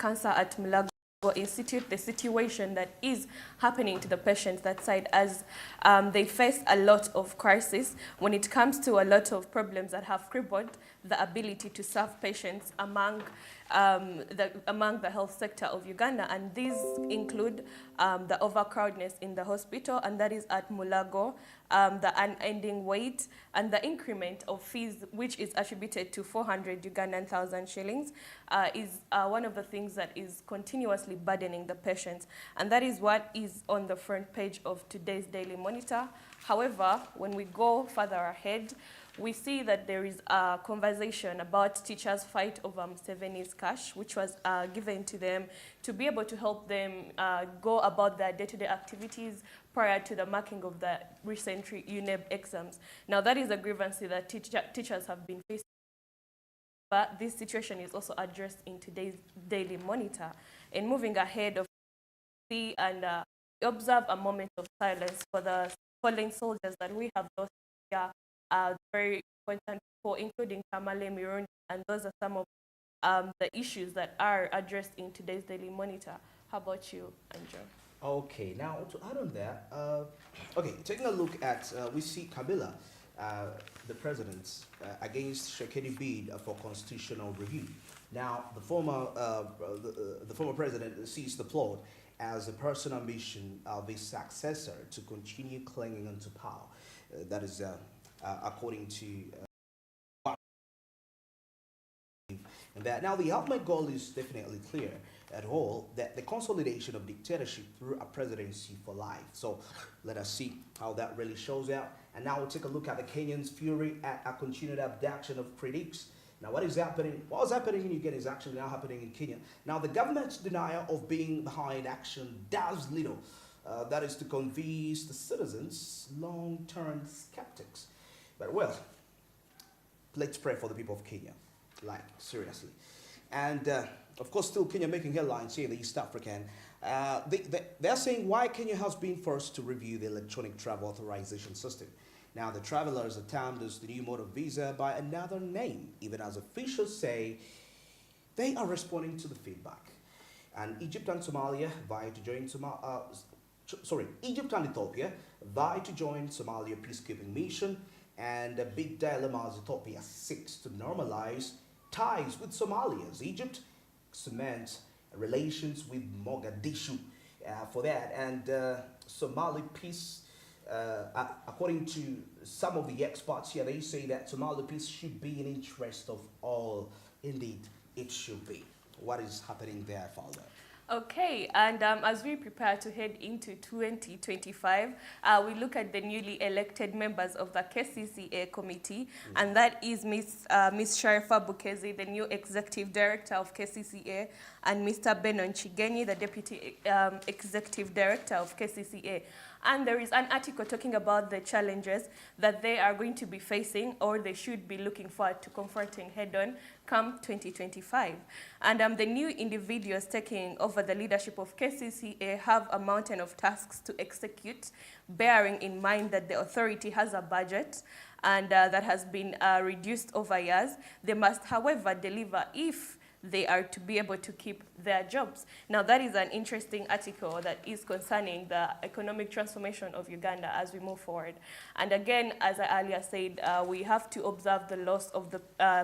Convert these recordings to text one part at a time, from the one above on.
Cancer at Mulago Institute, the situation that is happening to the patients that side, as they face a lot of crisis when it comes to a lot of problems that have crippled the ability to serve patients among the health sector of Uganda, and these include the overcrowdedness in the hospital, and that is at Mulago, the unending wait, and the increment of fees, which is attributed to 400 Ugandan thousand shillings, is one of the things that is continuously burdening the patients, and that is what is on the front page of today's Daily Monitor. However, when we go further ahead, we see that there is a conversation about teachers' fight over Museveni's cash, which was given to them to be able to help them go about their day-to-day activities prior to the marking of the recent UNEB exams. Now, that is a grievance that teachers have been facing, but this situation is also addressed in today's Daily Monitor. And moving ahead, of see and observe a moment of silence for the fallen soldiers that we have lost here. Very important people, including Tamale Mirundi, and those are some of the issues that are addressed in today's Daily Monitor. How about you, Andrew? Okay, now to add on that, okay, taking a look at, we see Kabila, the president, against Shekedi bid for constitutional review. Now, the former president sees the plot as a personal ambition of his successor to continue clinging onto power. That is according to and that. Now, the ultimate goal is definitely clear at all, that the consolidation of dictatorship through a presidency for life. So let us see how that really shows out. And now we'll take a look at the Kenyans' fury at a continued abduction of critics. Now, what was happening in Uganda is actually now happening in Kenya. Now, the government's denial of being behind action does little. That is to convince the citizens, long-term skeptics. But well, let's pray for the people of Kenya, like seriously. And of course, still Kenya making headlines here in the East African. They're saying why Kenya has been forced to review the electronic travel authorization system. Now, the travelers are termed as the new mode of visa by another name, even as officials say they are responding to the feedback. And Egypt and Somalia vie to join Egypt and Ethiopia vie to join Somalia peacekeeping mission, and a big dilemma as Ethiopia seeks to normalize ties with Somalia as Egypt cements relations with Mogadishu for that. And Somali peace, according to some of the experts here, they say that Somali peace should be in interest of all. Indeed, it should be. What is happening there, Father? Okay, and as we prepare to head into 2025, we look at the newly elected members of the KCCA committee, and that is Miss Sharifa Bukezi, the new executive director of KCCA, and Mr. Benon Chigenyi, the deputy executive director of KCCA. And there is an article talking about the challenges that they are going to be facing, or they should be looking forward to confronting head-on come 2025. And the new individuals taking over the leadership of KCCA have a mountain of tasks to execute, bearing in mind that the authority has a budget and that has been reduced over years. They must, however, deliver if they are to be able to keep their jobs. Now, that is an interesting article that is concerning the economic transformation of Uganda as we move forward. And again, as I earlier said, we have to observe the loss of the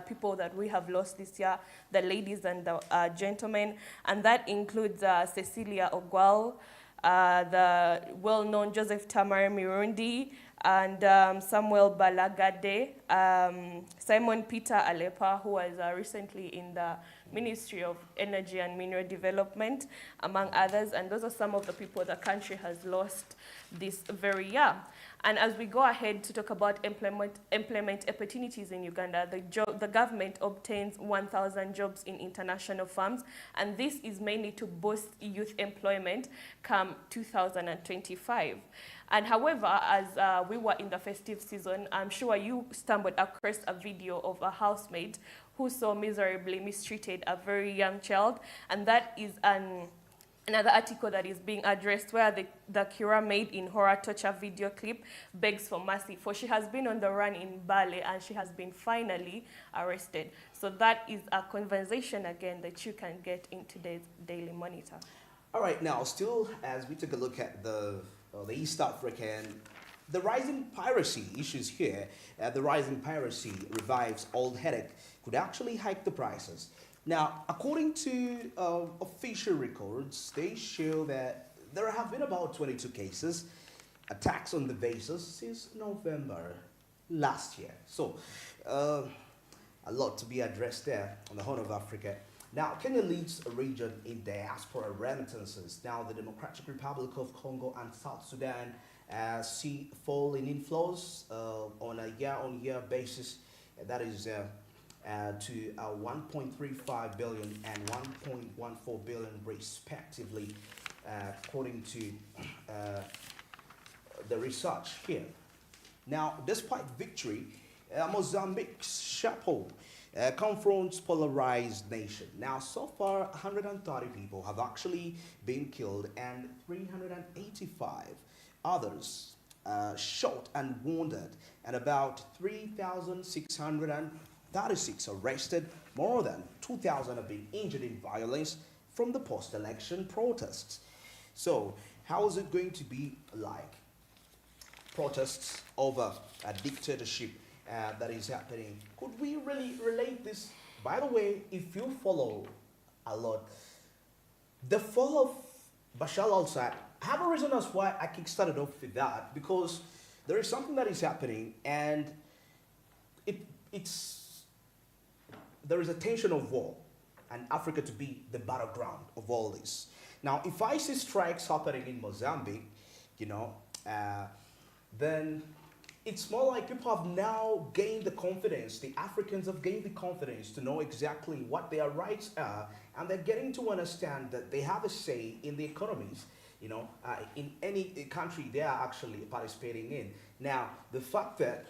people that we have lost this year, the ladies and the gentlemen, and that includes Cecilia Ogwal, the well-known Joseph Tamare Mirundi, and Samuel Balagade, Simon Peter Alepa, who was recently in the Ministry of Energy and Mineral Development, among others. And those are some of the people the country has lost this very year. And as we go ahead to talk about employment opportunities in Uganda, the government obtains 1,000 jobs in international firms, and this is mainly to boost youth employment come 2025. And however, as we were in the festive season, I'm sure you stumbled across a video of a housemaid who so miserably mistreated a very young child, and that is an Another article that is being addressed where the Kira made in horror torture video clip begs for mercy, for she has been on the run in Bale and she has been finally arrested. So that is a conversation again that you can get in today's Daily Monitor. All right, now still as we take a look at the East African, the rising piracy issues here, the rising piracy revives old headache, could actually hike the prices. Now, according to official records, they show that there have been about 22 cases, attacks on the vessels since November last year. So, a lot to be addressed there on the Horn of Africa. Now, Kenya leads a region in diaspora remittances. Now, the Democratic Republic of Congo and South Sudan see fall in inflows on a year-on-year basis. That is to 1.35 billion and 1.14 billion respectively, according to the research here. Now, despite victory, Mozambique's Chapo confronts polarized nation. Now, so far, 130 people have actually been killed and 385 others shot and wounded, and about 3,636 arrested. More than 2,000 have been injured in violence from the post-election protests. So, how is it going to be like? Protests over a dictatorship that is happening. Could we really relate this? By the way, if you follow a lot, the fall of Bashar al-Assad, I have a reason as why I kickstarted off with that, because there is something that is happening, and there is a tension of war, and Africa to be the battleground of all this. Now, if I see strikes happening in Mozambique, then it's more like people have now gained the confidence, the Africans have gained the confidence to know exactly what their rights are, and they're getting to understand that they have a say in the economies, in any country they are actually participating in. Now, the fact that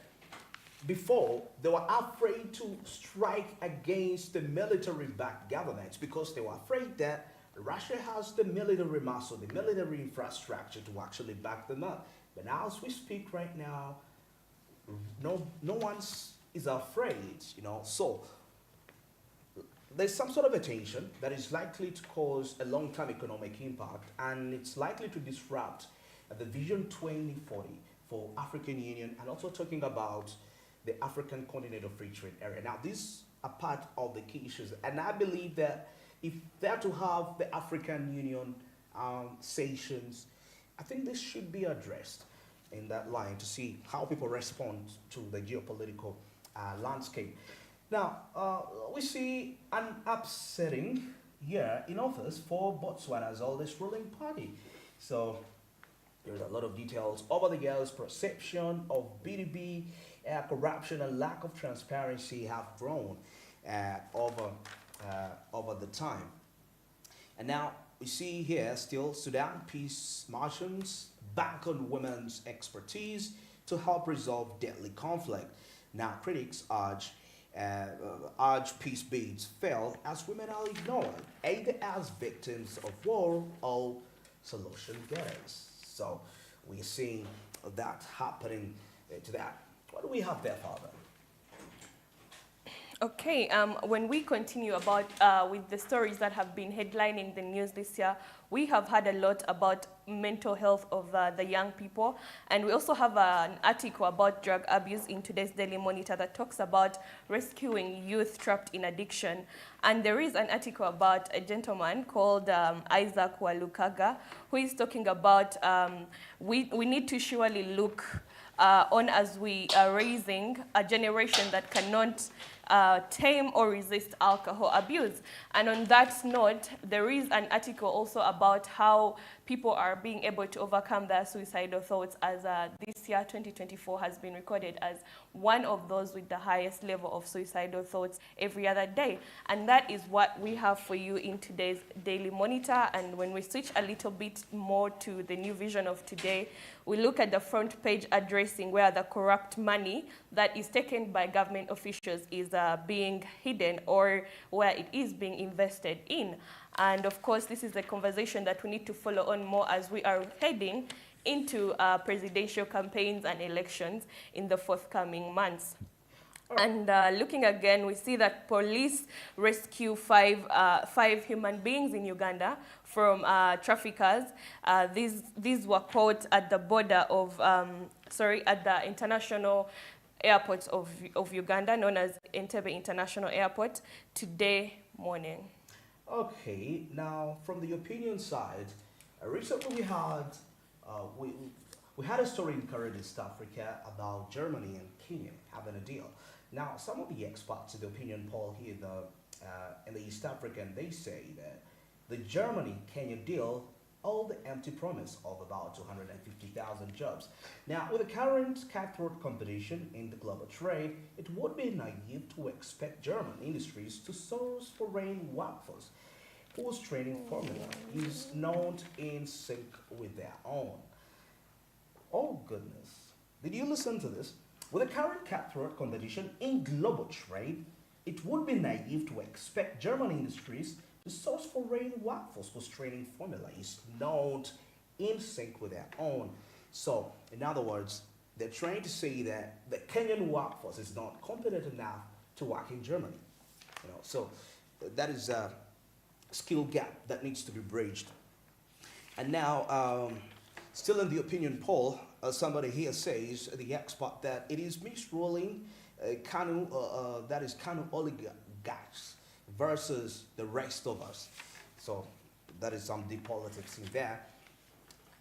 before they were afraid to strike against the military-backed governments because they were afraid that Russia has the military muscle, the military infrastructure to actually back them up. But now, as we speak right now, no one is afraid, So there's some sort of a tension that is likely to cause a long-term economic impact, and it's likely to disrupt the Vision 2040 for African Union, and also talking about the African Continental Free Trade Area. Now, these are part of the key issues, and I believe that if they're to have the African Union sanctions, I think this should be addressed in that line to see how people respond to the geopolitical landscape. Now, we see an upsetting year in office for Botswana's oldest ruling party. So there's a lot of details over the years. Perception of BDB, corruption and lack of transparency have grown over the time. And now we see here still Sudan peace marches bank on women's expertise to help resolve deadly conflict. Now critics urge peace bids fail as women are ignored, either as victims of war or solution getters. So we're seeing that happening to that. What do we have there, Father? Okay, when we continue about with the stories that have been headlining the news this year, we have had a lot about mental health of the young people, and we also have an article about drug abuse in today's Daily Monitor that talks about rescuing youth trapped in addiction. And there is an article about a gentleman called Isaac Walukaga, who is talking about we need to surely look on as we are raising a generation that cannot tame or resist alcohol abuse. And on that note, there is an article also about how people are being able to overcome their suicidal thoughts, as this year, 2024, has been recorded as one of those with the highest level of suicidal thoughts every other day. And that is what we have for you in today's Daily Monitor. And when we switch a little bit more to the new vision of today, we look at the front page addressing where the corrupt money that is taken by government officials is being hidden or where it is being invested in. And of course, this is a conversation that we need to follow on more as we are heading into presidential campaigns and elections in the forthcoming months. And looking again, we see that police rescue five human beings in Uganda from traffickers. These were caught at the border of, at the international airport of Uganda, known as Entebbe International Airport, today morning. Okay, now from the opinion side, recently we had a story in current East Africa about Germany and Kenya having a deal. Now, some of the experts in the opinion poll here in the East African, they say that the Germany-Kenya deal all the empty promise of about 250,000 jobs. Now, with the current cutthroat competition in the global trade, it would be naive to expect German industries to source foreign workforce whose training formula is not in sync with their own. Oh goodness, did you listen to this? With the current cutthroat competition in global trade, it would be naive to expect German industries to source foreign workforce whose training formula is not in sync with their own. So, in other words, they're trying to say that the Kenyan workforce is not competent enough to work in Germany. So that is a skill gap that needs to be bridged. And now, still in the opinion poll, somebody here says, the expert, that it is mixed ruling Kanu oligarchs versus the rest of us. So that is some deep politics in there.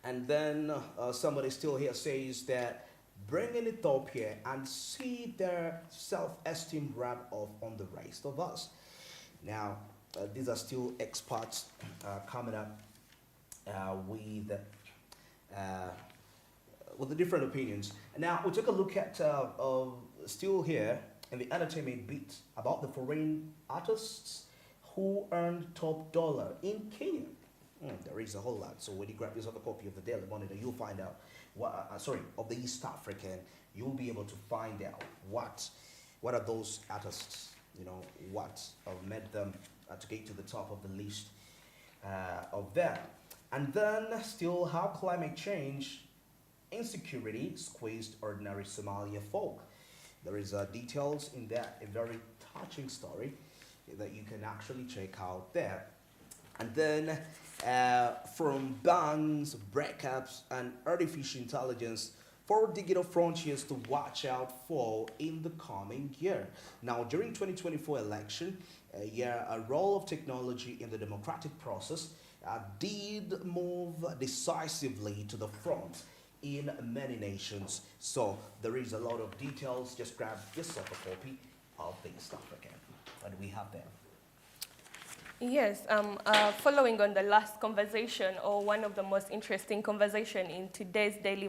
And then somebody still here says that bringing Ethiopia and see their self-esteem rub off on the rest of us. Now, these are still experts coming up with the different opinions. And now we'll take a look at still here in the entertainment beat about the foreign artists who earned top dollar in Kenya. There is a whole lot. So when you grab yourself a copy of the Daily Monitor, you'll find out of the East African, you'll be able to find out what are those artists, what made them to get to the top of the list of that. And then still how climate change insecurity squeezed ordinary Somalia folk. There is details in that, a very touching story that you can actually check out there. And then from bans, breakups, and artificial intelligence, 4 digital frontiers to watch out for in the coming year. Now, during 2024 election, a role of technology in the democratic process did move decisively to the front in many nations. So there is a lot of details. Just grab yourself a copy of the East African. What do we have there? Yes, following on the last conversation, or one of the most interesting conversation in today's Daily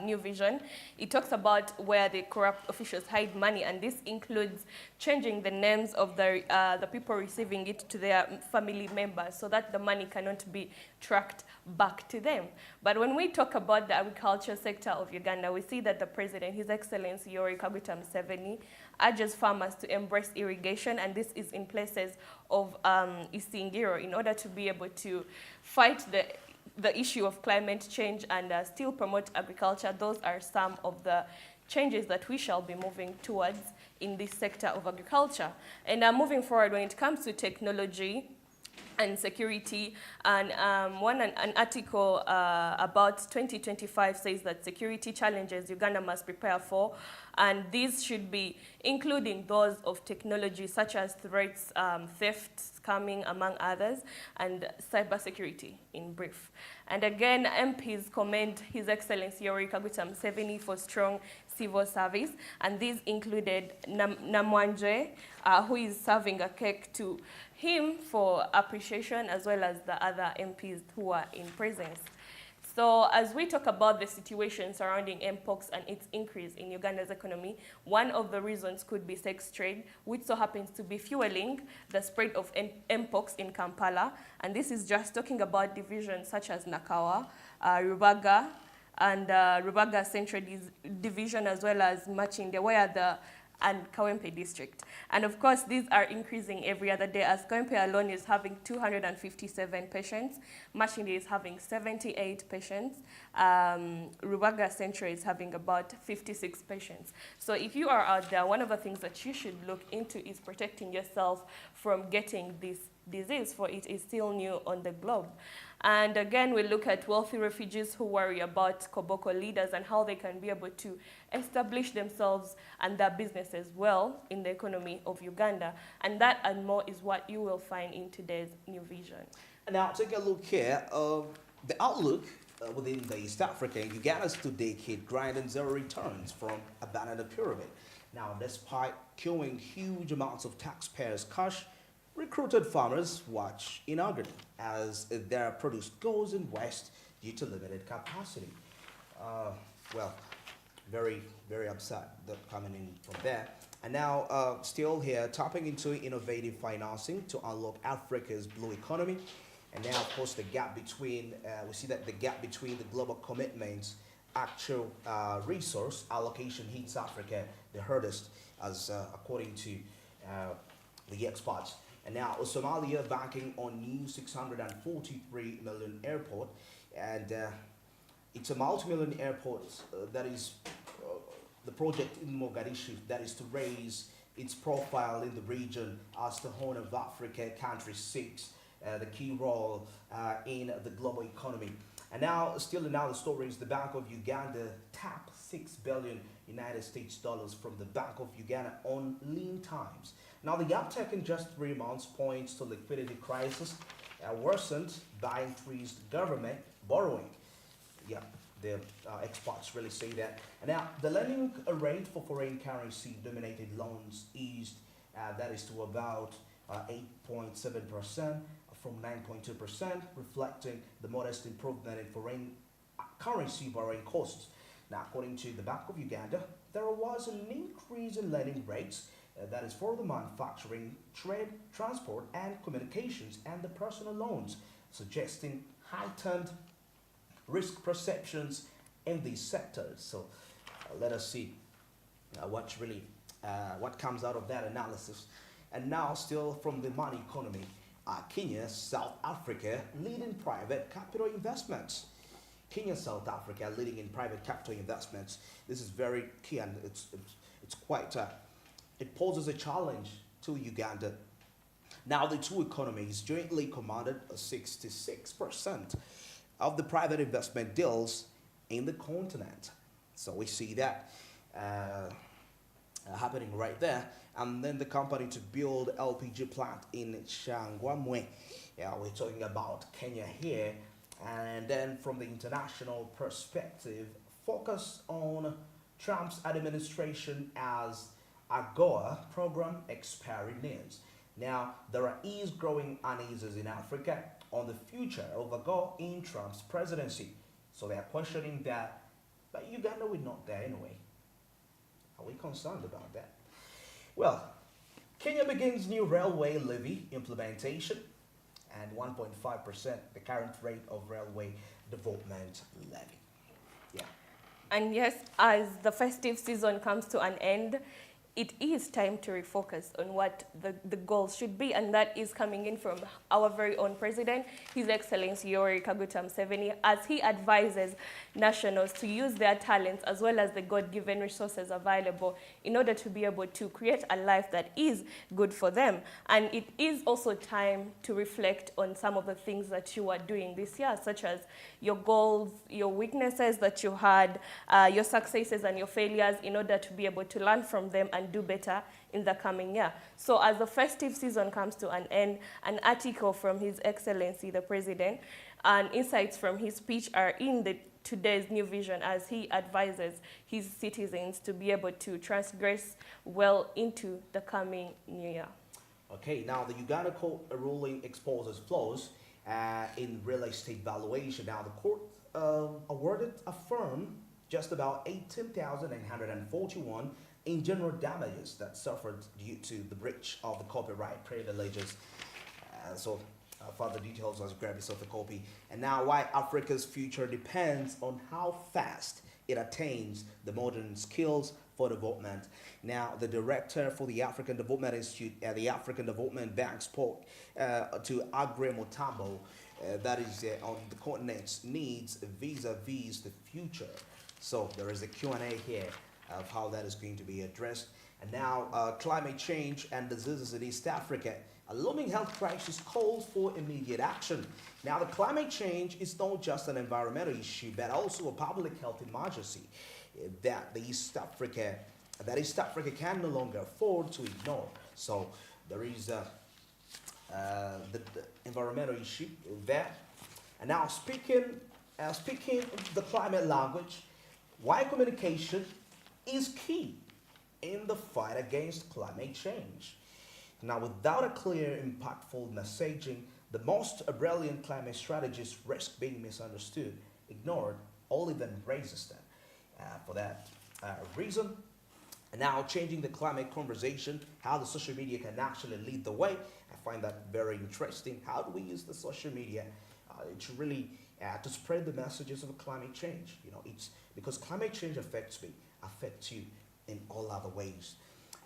New Vision, it talks about where the corrupt officials hide money, and this includes changing the names of the people receiving it to their family members so that the money cannot be tracked back to them. But when we talk about the agriculture sector of Uganda, we see that the president, His Excellency Yoweri Kaguta Museveni, urges farmers to embrace irrigation, and this is in places of Isingiro in order to be able to fight the issue of climate change and still promote agriculture. Those are some of the changes that we shall be moving towards in this sector of agriculture. And moving forward, when it comes to technology and security, and an article about 2025 says that security challenges Uganda must prepare for, and these should be including those of technology such as threats, theft, scamming, among others, and cybersecurity in brief. And again, MPs commend His Excellency Yoweri Kaguta Museveni for strong civil service, and these included Namwanje, who is serving a cake to him for appreciation, as well as the other MPs who are in presence. So as we talk about the situation surrounding Mpox and its increase in Uganda's economy, one of the reasons could be sex trade, which so happens to be fueling the spread of Mpox in Kampala. And this is just talking about divisions such as Nakawa, Rubaga, and Rubaga Central Division, as well as Machinde, and Kawempe district. And of course, these are increasing every other day, as Kawempe alone is having 257 patients, Machinde is having 78 patients, Rubaga Central is having about 56 patients. So if you are out there, one of the things that you should look into is protecting yourself from getting this disease, for it is still new on the globe. And again, we look at wealthy refugees who worry about Koboko leaders and how they can be able to establish themselves and their businesses well in the economy of Uganda. And that and more is what you will find in today's New Vision. Now, take a look here. The outlook within the East Africa, Uganda's two-decade grind and zero returns from a banana pyramid. Now, despite queuing huge amounts of taxpayers' cash, recruited farmers watch in agony as their produce goes in waste due to limited capacity. Well, very, very upset that coming in from there. And now, still here, tapping into innovative financing to unlock Africa's blue economy. And now, of course, the gap between, we see that the gap between the global commitments, actual resource allocation hits Africa the hardest, as according to the experts. And now, Somalia banking on new 643 million airport, and it's a multi-million airport that is the project in Mogadishu that is to raise its profile in the region as the Horn of Africa country seeks the key role in the global economy. And now, still another story is the Bank of Uganda tapped $6 billion United States dollars from the Bank of Uganda on lean times. Now, the uptick in just 3 months points to liquidity crisis worsened by increased government borrowing. Yeah, the experts really say that. And now, the lending rate for foreign currency dominated loans eased, that is to about 8.7% from 9.2%, reflecting the modest improvement in foreign currency borrowing costs. Now, according to the Bank of Uganda, there was an increase in lending rates that is for the manufacturing, trade, transport, and communications, and the personal loans, suggesting heightened risk perceptions in these sectors. So let us see what comes out of that analysis. And now, still from the money economy, Kenya, South Africa leading private capital investments. Kenya, South Africa leading in private capital investments. This is very key, and it's quite it poses a challenge to Uganda. Now, the two economies jointly commanded 66% of the private investment deals in the continent. So we see that happening right there. And then the company to build LPG plant in Shangwamwe. Yeah, we're talking about Kenya here. And then from the international perspective, focus on Trump's administration as AGOA program expiry nears. Now, there are growing uneases in Africa on the future of AGOA in Trump's presidency. So they are questioning that, but Uganda will not there anyway. Are we concerned about that? Well, Kenya begins new railway levy implementation and 1.5% the current rate of railway development levy. Yeah. And yes, as the festive season comes to an end, it is time to refocus on what the goals should be, and that is coming in from our very own president, His Excellency Yoweri Kaguta Museveni, as he advises nationals to use their talents as well as the God-given resources available in order to be able to create a life that is good for them. And it is also time to reflect on some of the things that you are doing this year, such as your goals, your weaknesses that you had, your successes and your failures, in order to be able to learn from them and do better in the coming year. So as the festive season comes to an end, an article from His Excellency the President and insights from his speech are in today's New Vision, as he advises his citizens to be able to transgress well into the coming new year. Okay, now the Uganda court ruling exposes flaws in real estate valuation. Now the court awarded a firm just about 18,941 in general damages that suffered due to the breach of the copyright privileges. So further details as you grab yourself a copy. And now, why Africa's future depends on how fast it attains the modern skills for development. Now, the director for the African Development Institute at the African Development Bank spoke to Agre Motambo, that is on the continent's needs vis-a-vis the future. So there is a Q&A here of how that is going to be addressed. And now, climate change and diseases in East Africa. A looming health crisis calls for immediate action. Now, the climate change is not just an environmental issue, but also a public health emergency that East Africa can no longer afford to ignore. So there is the environmental issue there. And now, speaking the climate language, why communication is key in the fight against climate change. Now, without a clear, impactful messaging, the most brilliant climate strategies risk being misunderstood, ignored, or even resistant. For that reason, and now changing the climate conversation, how the social media can actually lead the way. I find that very interesting. How do we use the social media to really to spread the messages of climate change? You know, it's because climate change affects me, affects you in all other ways.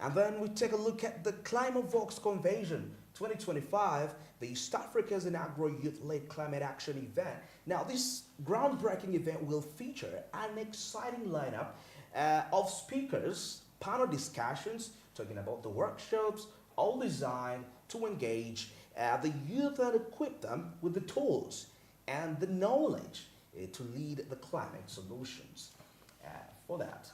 And then we take a look at the ClimaVox Convention 2025, the East Africa's inaugural youth-led climate action event. Now, this groundbreaking event will feature an exciting lineup of speakers, panel discussions, talking about the workshops, all designed to engage the youth and equip them with the tools and the knowledge to lead the climate solutions. For that,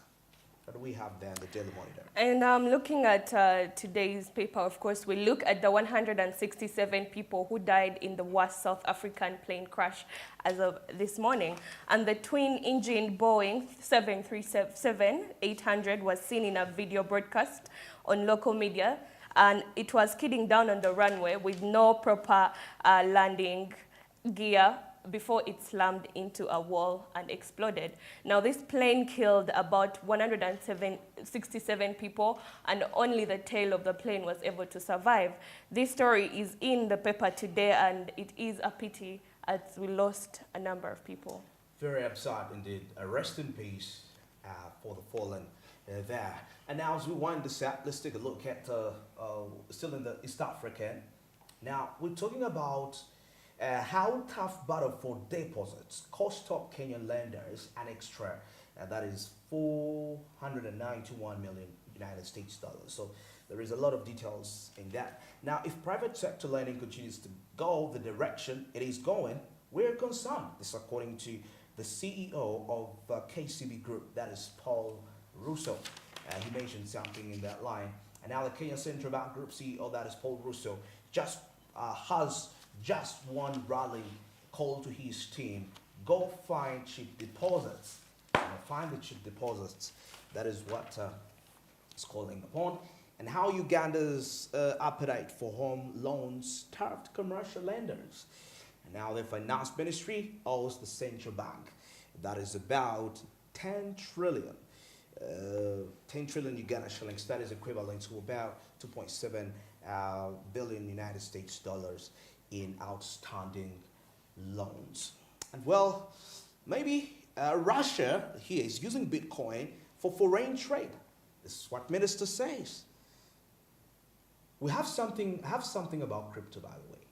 what do we have there in the Daily Monitor? And looking at today's paper, of course, we look at the 167 people who died in the worst South African plane crash as of this morning. And the twin-engine Boeing 737-800 was seen in a video broadcast on local media, and it was skidding down on the runway with no proper landing gear before it slammed into a wall and exploded. Now, this plane killed about 167 people, and only the tail of the plane was able to survive. This story is in the paper today, and it is a pity as we lost a number of people. Very upset indeed. Rest in peace for the fallen there. And now, as we wind this up, let's take a look at still in the East African. Now, we're talking about how tough battle for deposits cost top Kenyan lenders an extra, that is 491 million United States dollars. So there is a lot of details in that. Now, if private sector lending continues to go the direction it is going, we're concerned. This according to the CEO of KCB Group, that is Paul Russo. He mentioned something in that line. And now the Kenya Central Bank Group CEO, that is Paul Russo, just has just one rally call to his team: go find cheap deposits. Find the cheap deposits. That is what it's calling upon. And how Uganda's appetite for home loans starved commercial lenders. And now the finance ministry owes the central bank, that is about 10 trillion. 10 trillion Uganda shillings, that is equivalent to about 2.7 billion United States dollars in outstanding loans. And well, maybe Russia here is using Bitcoin for foreign trade. This is what minister says. We have something about crypto, by the way.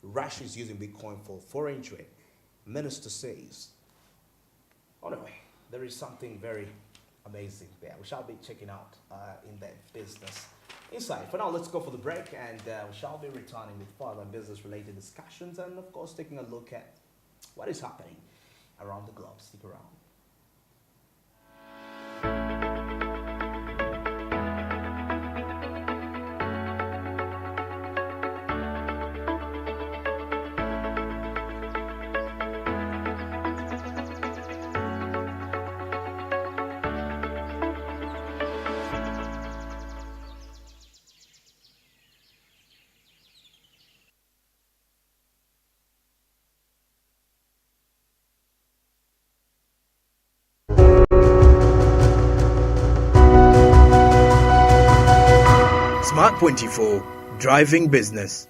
Russia is using Bitcoin for foreign trade. Minister says. Anyway, there is something very amazing there. We shall be checking out in that business insight. For now, let's go for the break, and we shall be returning with further business-related discussions and, of course, taking a look at what is happening around the globe. Stick around. Smart 24, driving business.